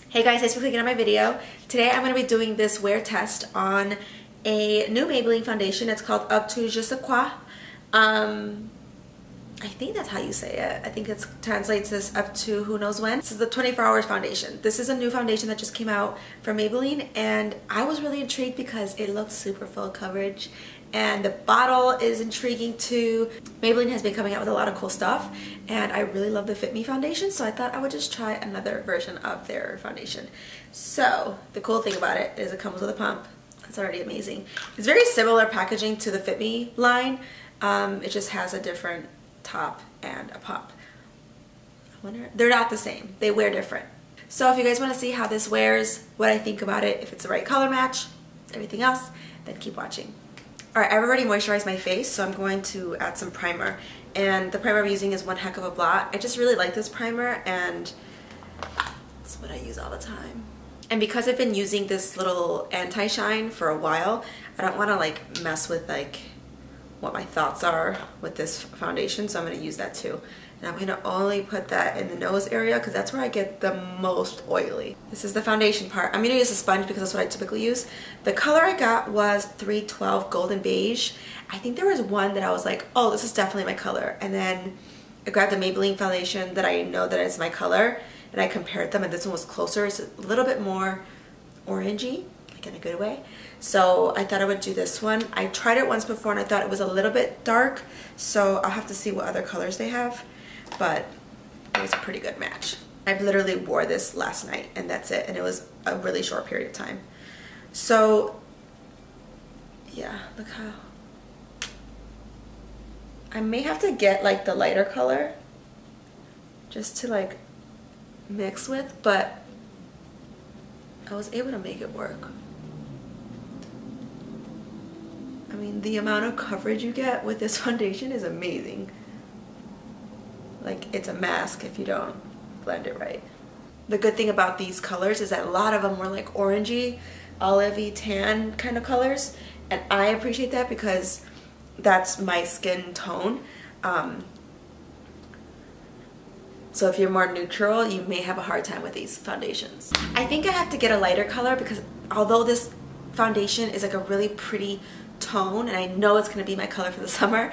Hey guys, thanks for clicking on my video. Today I'm going to be doing this wear test on a new Maybelline foundation. It's called Up to Je sais quoi. I think that's how you say it. I think it translates as up to who knows when. This is the 24 hours foundation. This is a new foundation that just came out from Maybelline, and I was really intrigued because it looks super full coverage and the bottle is intriguing too. Maybelline has been coming out with a lot of cool stuff and I really love the Fit Me foundation, so I thought I would just try another version of their foundation. So the cool thing about it is it comes with a pump. It's already amazing. It's very similar packaging to the Fit Me line. It just has a different top and a pump. I wonder, they're not the same. They wear different. So if you guys want to see how this wears, what I think about it, if it's the right color match, everything else, then keep watching. Alright, I've already moisturized my face, so I'm going to add some primer. And the primer I'm using is one heck of a Blot. I just really like this primer and it's what I use all the time. And because I've been using this little anti-shine for a while, I don't want to like mess with like what my thoughts are with this foundation, so I'm going to use that too. And I'm going to only put that in the nose area because that's where I get the most oily. This is the foundation part. I'm going to use a sponge because that's what I typically use. The color I got was 312 Golden Beige. I think there was one that I was like, oh, this is definitely my color. And then I grabbed the Maybelline foundation that I know that is my color, and I compared them, and this one was closer. It's a little bit more orangey, like in a good way. So I thought I would do this one. I tried it once before and I thought it was a little bit dark, so I'll have to see what other colors they have, but it was a pretty good match. I literally wore this last night and that's it, and it was a really short period of time. So yeah, look how I may have to get like the lighter color just to like mix with, but I was able to make it work. I mean, the amount of coverage you get with this foundation is amazing. Like, it's a mask if you don't blend it right. The good thing about these colors is that a lot of them were like orangey, olivey, tan kind of colors, and I appreciate that because that's my skin tone. So if you're more neutral, you may have a hard time with these foundations. I think I have to get a lighter color because although this foundation is like a really pretty tone and I know it's going to be my color for the summer,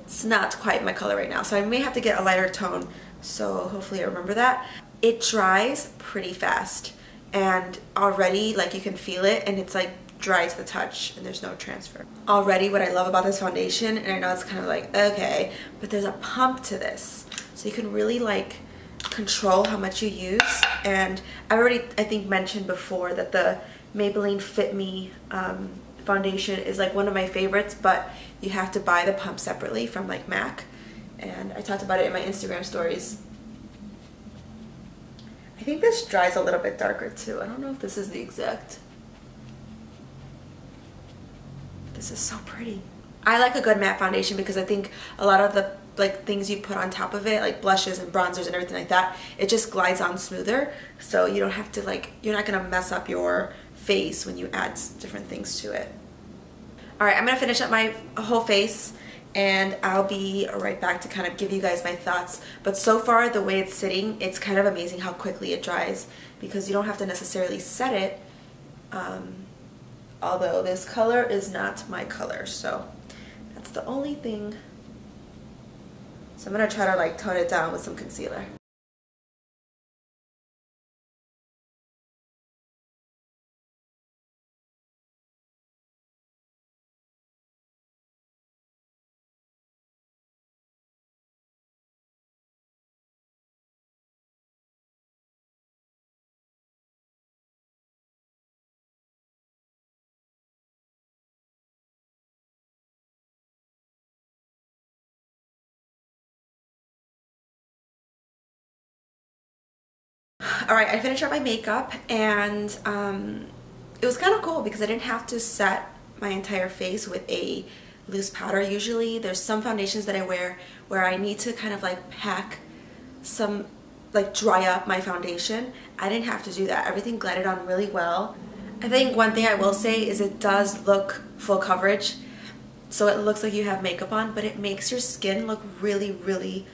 it's not quite my color right now, so I may have to get a lighter tone, so hopefully I remember that. It dries pretty fast and already like you can feel it, and it's like dry to the touch and there's no transfer. Already what I love about this foundation, and I know it's kind of like okay, but there's a pump to this, so you can really like control how much you use. And I've already, I think, mentioned before that the Maybelline Fit Me foundation is like one of my favorites, but you have to buy the pump separately from like MAC, and I talked about it in my Instagram stories. I think this dries a little bit darker too. I don't know if this is the exact. This is so pretty. I like a good matte foundation because I think a lot of the like things you put on top of it, like blushes and bronzers and everything like that, it just glides on smoother, so you don't have to like, you're not gonna mess up your face when you add different things to it. Alright, I'm gonna finish up my whole face and I'll be right back to kind of give you guys my thoughts. But so far, the way it's sitting, it's kind of amazing how quickly it dries because you don't have to necessarily set it, although this color is not my color, so that's the only thing. So I'm gonna try to like tone it down with some concealer. Alright, I finished up my makeup, and it was kind of cool because I didn't have to set my entire face with a loose powder. Usually there's some foundations that I wear where I need to kind of like pack some, like dry up my foundation. I didn't have to do that. Everything glided on really well. I think one thing I will say is it does look full coverage, so it looks like you have makeup on, but it makes your skin look really, really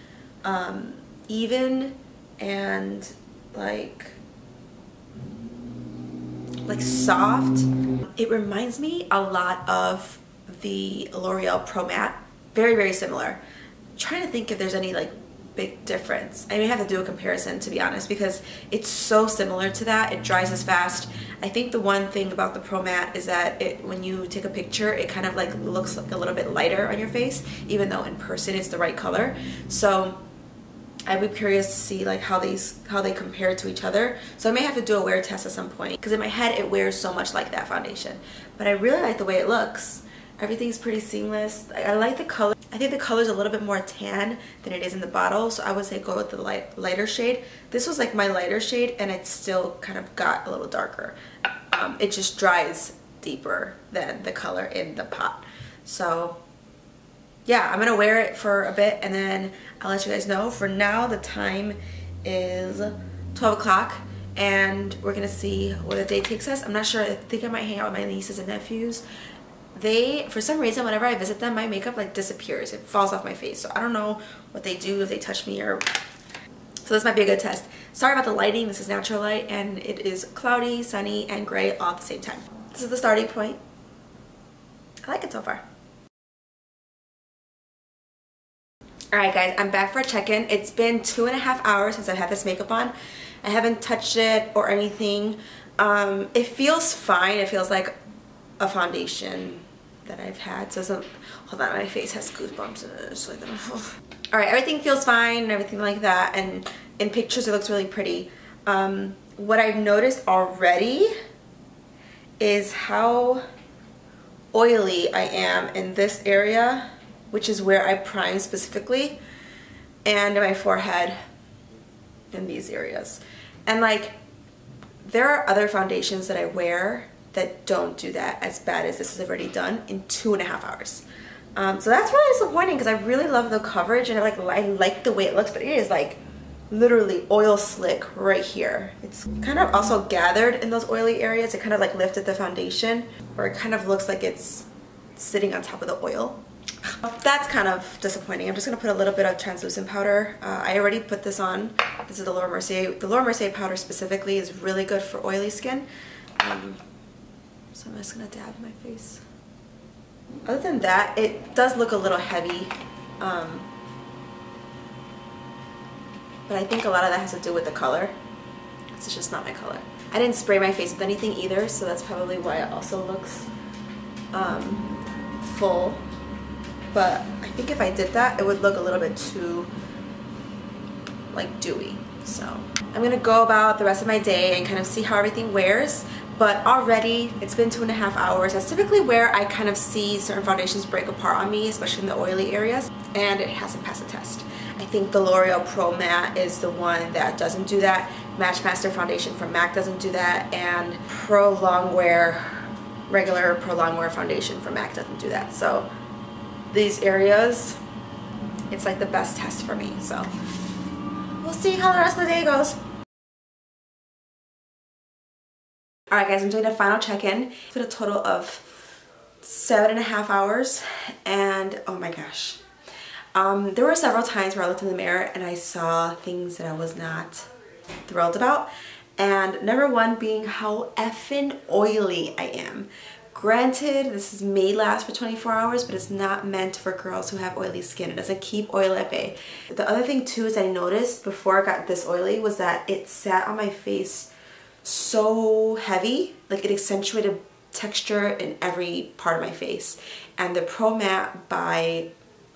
even and like like soft. It reminds me a lot of the L'Oreal Pro Matte. Very, very similar. I'm trying to think if there's any like big difference. I may have to do a comparison, to be honest, because it's so similar to that. It dries as fast. I think the one thing about the Pro Matte is that when you take a picture, it kind of like looks like a little bit lighter on your face, even though in person it's the right color. So I'd be curious to see like how they compare to each other. So I may have to do a wear test at some point, because in my head it wears so much like that foundation. But I really like the way it looks. Everything's pretty seamless. I like the color. I think the color is a little bit more tan than it is in the bottle, so I would say go with the lighter shade. This was like my lighter shade, and it still kind of got a little darker. It just dries deeper than the color in the pot. So yeah, I'm gonna wear it for a bit and then I'll let you guys know. For now, the time is 12 o'clock and we're gonna see where the day takes us. I'm not sure. I think I might hang out with my nieces and nephews. For some reason, whenever I visit them, my makeup like disappears. It falls off my face. So I don't know what they do, if they touch me or... So this might be a good test. Sorry about the lighting. This is natural light and it is cloudy, sunny, and gray all at the same time. This is the starting point. I like it so far. Alright guys, I'm back for a check-in. It's been 2.5 hours since I've had this makeup on. I haven't touched it or anything. It feels fine. It feels like a foundation that I've had. So hold on, my face has goosebumps and it's like, alright, everything feels fine and everything like that, and in pictures it looks really pretty. What I've noticed already is how oily I am in this area, which is where I prime specifically, and my forehead in these areas. And like, there are other foundations that I wear that don't do that as bad as this has already done in 2.5 hours. So that's really disappointing because I really love the coverage and I like the way it looks, but it is like literally oil slick right here. It's kind of also gathered in those oily areas. It kind of like lifted the foundation, where it kind of looks like it's sitting on top of the oil. That's kind of disappointing. I'm just going to put a little bit of translucent powder. I already put this on. This is the Laura Mercier. The Laura Mercier powder specifically is really good for oily skin. So I'm just going to dab my face. Other than that, it does look a little heavy. But I think a lot of that has to do with the color. It's just not my color. I didn't spray my face with anything either, so that's probably why it also looks full. But I think if I did that, it would look a little bit too like dewy. So I'm gonna go about the rest of my day and kind of see how everything wears. But already it's been 2.5 hours. That's typically where I kind of see certain foundations break apart on me, especially in the oily areas, and it hasn't passed the test. I think the L'Oreal Pro Matte is the one that doesn't do that. Matchmaster foundation from MAC doesn't do that, and regular Pro Longwear foundation from MAC doesn't do that. So these areas, it's like the best test for me. So we'll see how the rest of the day goes. Alright guys, I'm doing a final check-in. It's been a total of 7.5 hours, and oh my gosh. There were several times where I looked in the mirror and I saw things that I was not thrilled about. And number one being how effing oily I am. Granted, this may last for 24 hours, but it's not meant for girls who have oily skin. It doesn't keep oil at bay. The other thing too is I noticed before I got this oily was that it sat on my face so heavy, like it accentuated texture in every part of my face. And the Pro Matte by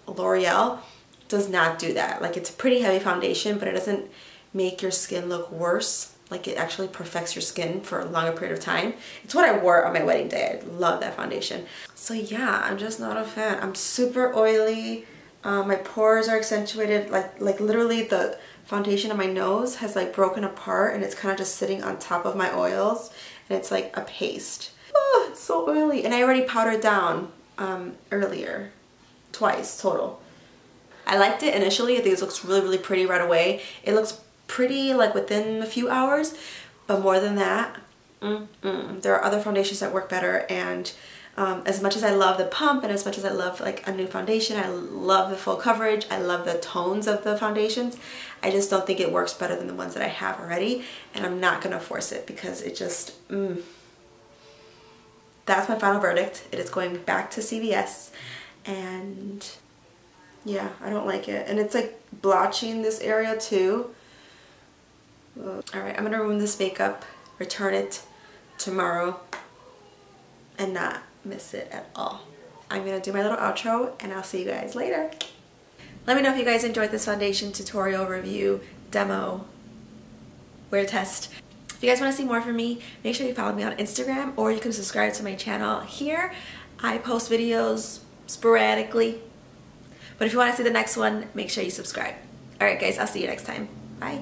L'Oreal does not do that. Like, it's a pretty heavy foundation, but it doesn't make your skin look worse. Like, it actually perfects your skin for a longer period of time. It's what I wore on my wedding day. I love that foundation. So yeah, I'm just not a fan. I'm super oily. My pores are accentuated. Like literally the foundation on my nose has like broken apart and it's kind of just sitting on top of my oils, and it's like a paste. Oh, it's so oily. And I already powdered down earlier, twice total. I liked it initially. I think it looks really, really pretty right away. It looks pretty like within a few hours, but more than that, there are other foundations that work better. And as much as I love the pump and as much as I love like a new foundation, I love the full coverage, I love the tones of the foundations, I just don't think it works better than the ones that I have already, and I'm not gonna force it because it just that's my final verdict. It is going back to CVS, and yeah, I don't like it. And it's like blotching this area too. Alright, I'm gonna ruin this makeup, return it tomorrow, and not miss it at all. I'm gonna do my little outro, and I'll see you guys later. Let me know if you guys enjoyed this foundation tutorial, review, demo, wear test. If you guys want to see more from me, make sure you follow me on Instagram, or you can subscribe to my channel here. I post videos sporadically, but if you want to see the next one, make sure you subscribe. Alright guys, I'll see you next time. Bye.